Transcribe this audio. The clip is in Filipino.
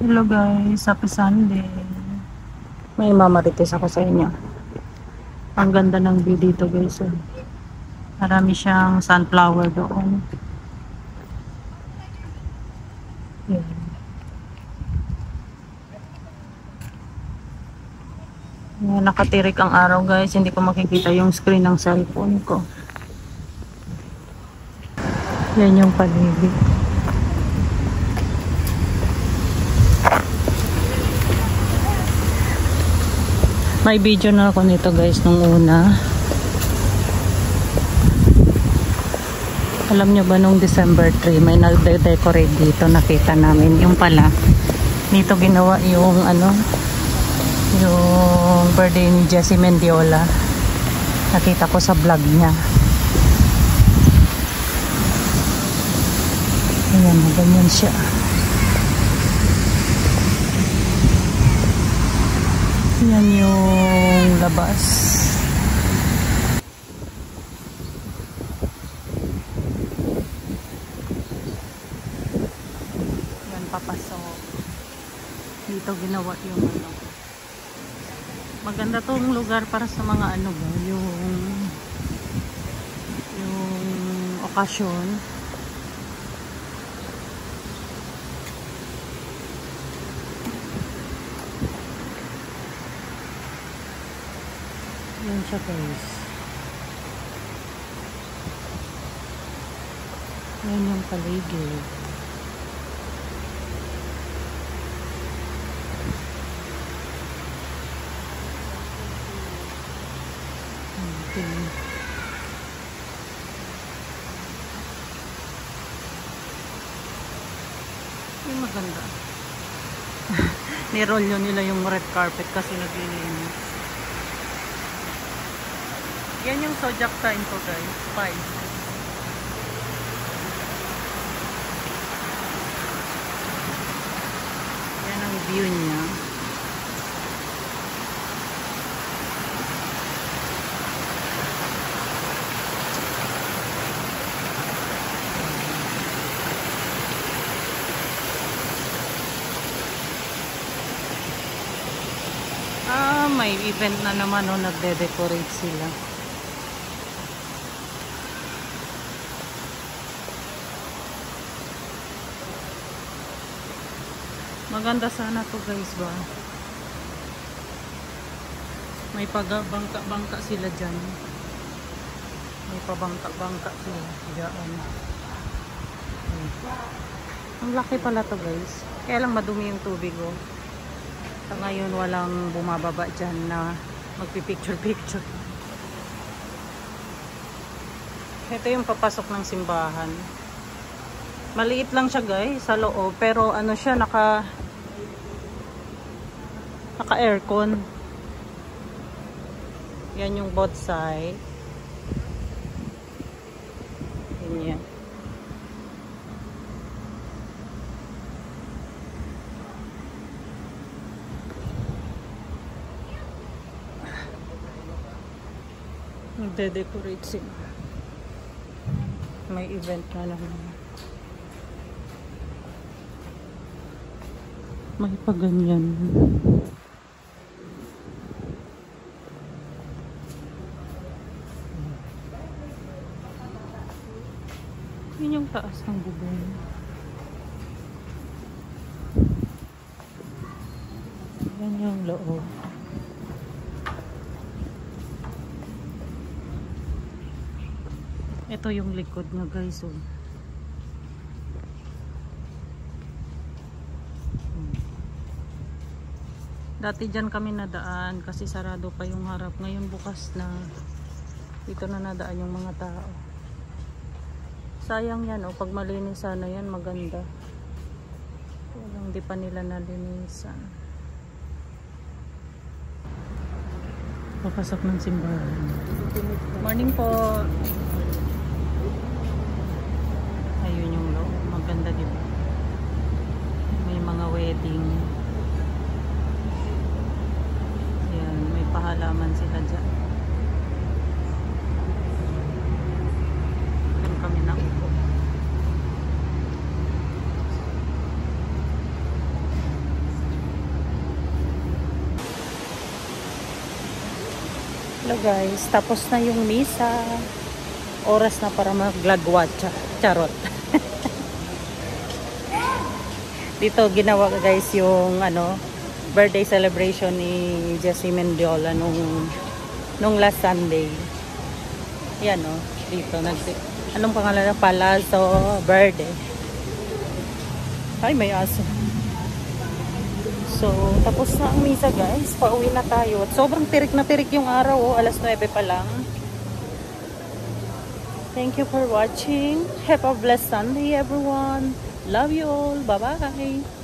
Hello guys, happy Sunday. May mamarites ako sa inyo. Ang ganda ng view dito guys. Marami siyang sunflower doon. Yan. Yan, nakatirik ang araw guys. Hindi ko makikita yung screen ng cellphone ko. Yan yung paligid. May video na ako nito guys nung una. Alam nyo ba nung December 3 may nagde-decorate dito, nakita namin. Yung pala dito ginawa yung yung birthday ni Jessie Mendiola. Nakita ko sa vlog niya. Ayan, ganyan siya. Yan yung labas. Yan, papasok. Dito ginawa yung maganda tong lugar para sa mga yung okasyon. Yan siya guys. Yan yung paligid. Okay. Yung maganda. Nirolyo nila yung red carpet kasi naglilinis. Yan yung zodiac sign ko guys. 5. Yan ang view niya. May event na naman nagde-decorate sila. Maganda sana to guys ba. May pagabangka-bangka sila dyan. May pabangka-bangka sila dyan. Ang laki pala to guys. Kaya lang madumi yung tubig oh. Sa ngayon walang bumababa dyan na magpipicture-picture. Ito yung papasok ng simbahan. Maliit lang siya guys sa loob, pero siya naka-aircon. Yan yung both side. Yan. Nagde-decorate sila. May event na naman. May paganyan. Yun yung taas ng bubong. Yan yung loob. Ito yung likod nga guys. Dati dyan kami nadaan kasi sarado pa yung harap. Ngayon bukas na. Dito na nadaan yung mga tao. Sayang yan pag malinis sana yan maganda. Walang di pa nila nalinisan. Papasok ng simbahan. Morning po. Ayun yung loob. Maganda diba? May mga wedding. Yan, may pahalaman sila dyan. Doon kami naupo. Hello guys, tapos na yung misa. Oras na para maglagwat. Charot. Dito ginawa guys yung birthday celebration ni Jessie Mendiola nung last Sunday. Yan dito anong pangalan na Palazzo Verde. Ay, may aso. So, tapos na ang misa guys. Pauwi na tayo. At sobrang tirik na tirik yung araw. Alas 9 pa lang. Thank you for watching. Have a blessed Sunday everyone. Love you all. Bye-bye.